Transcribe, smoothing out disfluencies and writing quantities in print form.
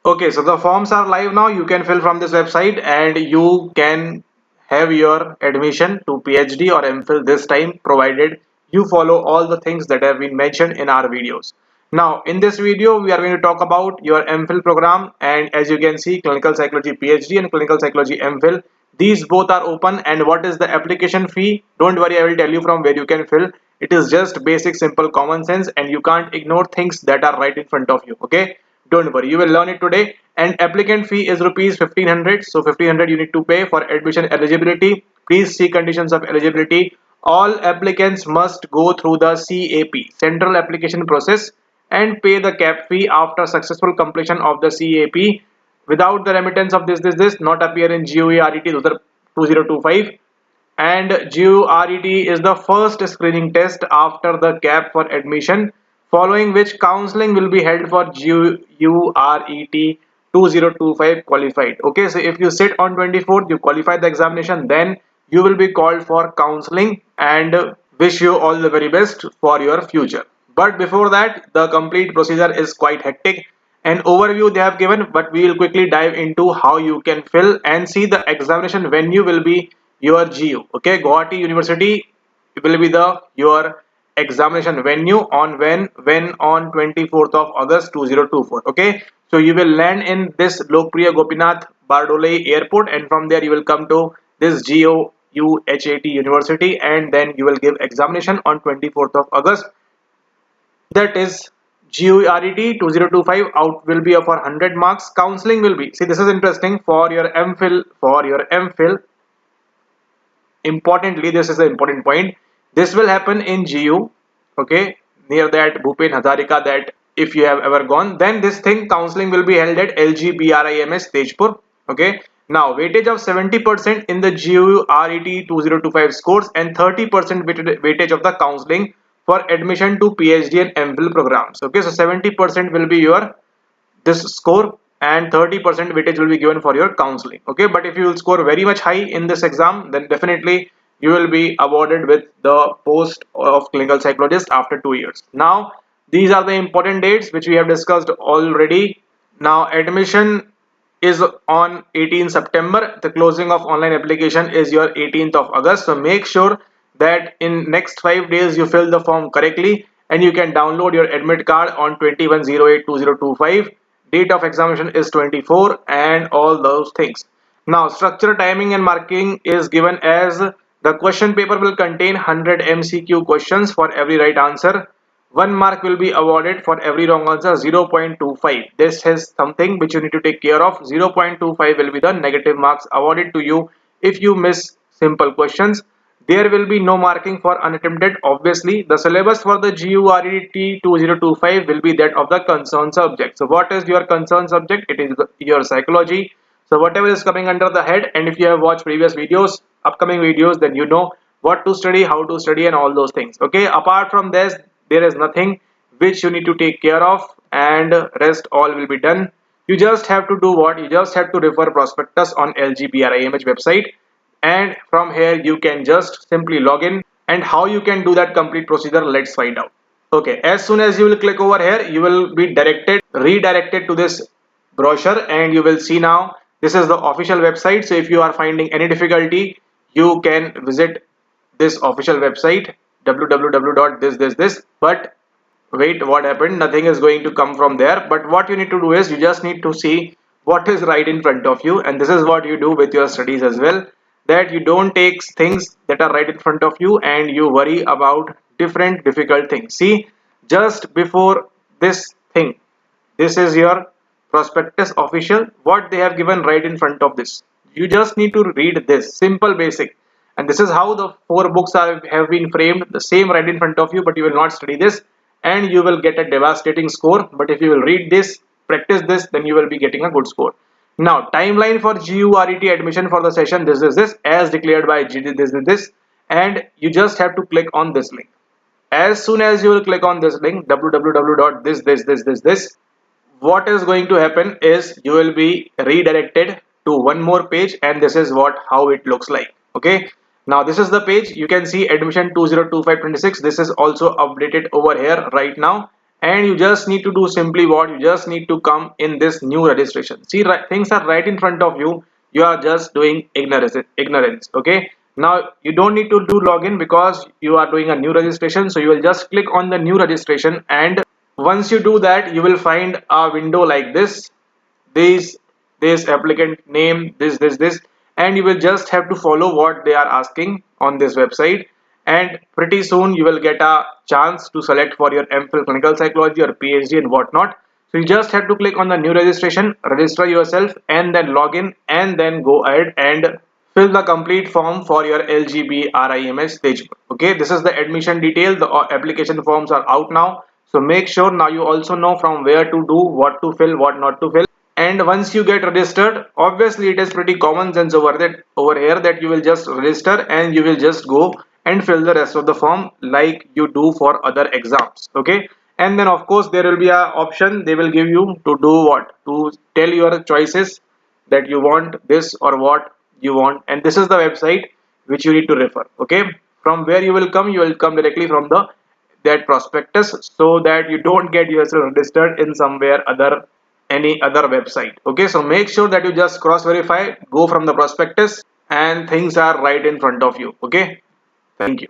Okay, so the forms are live now. You can fill from this website and you can have your admission to PhD or MPhil this time, provided you follow all the things that have been mentioned in our videos. Now, in this video, we are going to talk about your MPhil program, and as you can see, Clinical Psychology PhD and Clinical Psychology MPhil. These both are open, and what is the application fee? Don't worry, I will tell you from where you can fill. It is just basic, simple common sense, and you can't ignore things that are right in front of you. Okay, don't worry, you will learn it today. And applicant fee is rupees 1500. So 1500 you need to pay for admission eligibility. Please see conditions of eligibility. All applicants must go through the CAP, Central Application Process, and pay the cap fee after successful completion of the CAP. Without the remittance of this not appear in GURET 2025. And GURET is the first screening test after the cap for admission, following which counseling will be held for GURET 2025 qualified. Okay, so if you sit on 24th, you qualify the examination, then you will be called for counseling, and wish you all the very best for your future. But before that, the complete procedure is quite hectic. An overview they have given, but we will quickly dive into how you can fill and see the examination venue will be your GU. Okay, Guwahati University will be the your examination venue on when on 24th of August 2024. Okay, so you will land in this Lokpriya Gopinath Bardoli airport, and from there you will come to this GUHAT University, and then you will give examination on 24th of August. That is GURET 2025. Out will be for 100 marks. Counseling will be, see, this is interesting, for your MPhil. Importantly, this is the important point. This will happen in GU, okay, near that Bhupen Hazarika. That if you have ever gone, then this thing counseling will be held at LGBRIMH Tezpur. Okay. Now weightage of 70% in the GURET 2025 scores and 30% weightage of the counseling for admission to PhD and MPhil programs. Okay, so 70% will be your this score, and 30% weightage will be given for your counseling. Okay, but if you will score very much high in this exam, then definitely you will be awarded with the post of clinical psychologist after 2 years. Now these are the important dates which we have discussed already. Now admission is on 18 September. The closing of online application is your 18th of August. So make sure that in next 5 days you fill the form correctly, and you can download your admit card on 21/08/2025. Date of examination is 24, and all those things. Now structure, timing and marking is given as the question paper will contain 100 MCQ questions for every right answer. 1 mark will be awarded for every wrong answer, 0.25. This is something which you need to take care of. 0.25 will be the negative marks awarded to you if you miss simple questions. There will be no marking for unattempted. Obviously, the syllabus for the GURET 2025 will be that of the concerned subject. So what is your concerned subject? It is your psychology. So whatever is coming under the head, and if you have watched previous videos, upcoming videos, then you know what to study, how to study, and all those things. Okay, apart from this, there is nothing which you need to take care of, and rest all will be done. You just have to do what? You just have to refer prospectus on LGBRIMH website, and from here you can just simply log in. And how you can do that complete procedure, let's find out. Okay, as soon as you will click over here, you will be redirected to this brochure, and you will see now this is the official website. So if you are finding any difficulty, you can visit this official website, www.this. But wait, what happened? Nothing is going to come from there. But what you need to do is you just need to see what is right in front of you, and this is what you do with your studies as well, that you don't take things that are right in front of you and you worry about different difficult things. See, just before this thing, this is your prospectus official, what they have given right in front of this. You just need to read this simple basic, and this is how the 4 books have been framed, the same right in front of you, but you will not study this and you will get a devastating score. But if you will read this, practice this, then you will be getting a good score. Now timeline for GURET admission for the session, this is this as declared by GD, this, and you just have to click on this link. As soon as you will click on this link, www.this, what is going to happen is you will be redirected to one more page, and this is how it looks like. Okay, now this is the page. You can see admission 2025-26. This is also updated over here right now, and you just need to do simply what you just need to come in this new registration. See, things are right in front of you. You are just doing ignorance. Okay, now you don't need to do login because you are doing a new registration. So you will just click on the new registration, and once you do that, you will find a window like this this applicant name, this, and you will just have to follow what they are asking on this website, and pretty soon you will get a chance to select for your M.Phil Clinical Psychology or PhD and whatnot. So you just have to click on the new registration, register yourself, and then log in, and then go ahead and fill the complete form for your LGBRIMH stage. Okay, this is the admission detail. The application forms are out now. So make sure now you also know from where to do, what to fill, what not to fill. And once you get registered, obviously it is pretty common sense over here that you will just register and you will just go and fill the rest of the form like you do for other exams. Okay, and then of course there will be a option they will give you to do what, to tell your choices that you want this or what you want, and this is the website which you need to refer. Okay, from where you will come directly from the that prospectus, so that you don't get yourself registered in somewhere other, any other website. Okay, so make sure that you just cross verify, go from the prospectus, and things are right in front of you. Okay, thank you.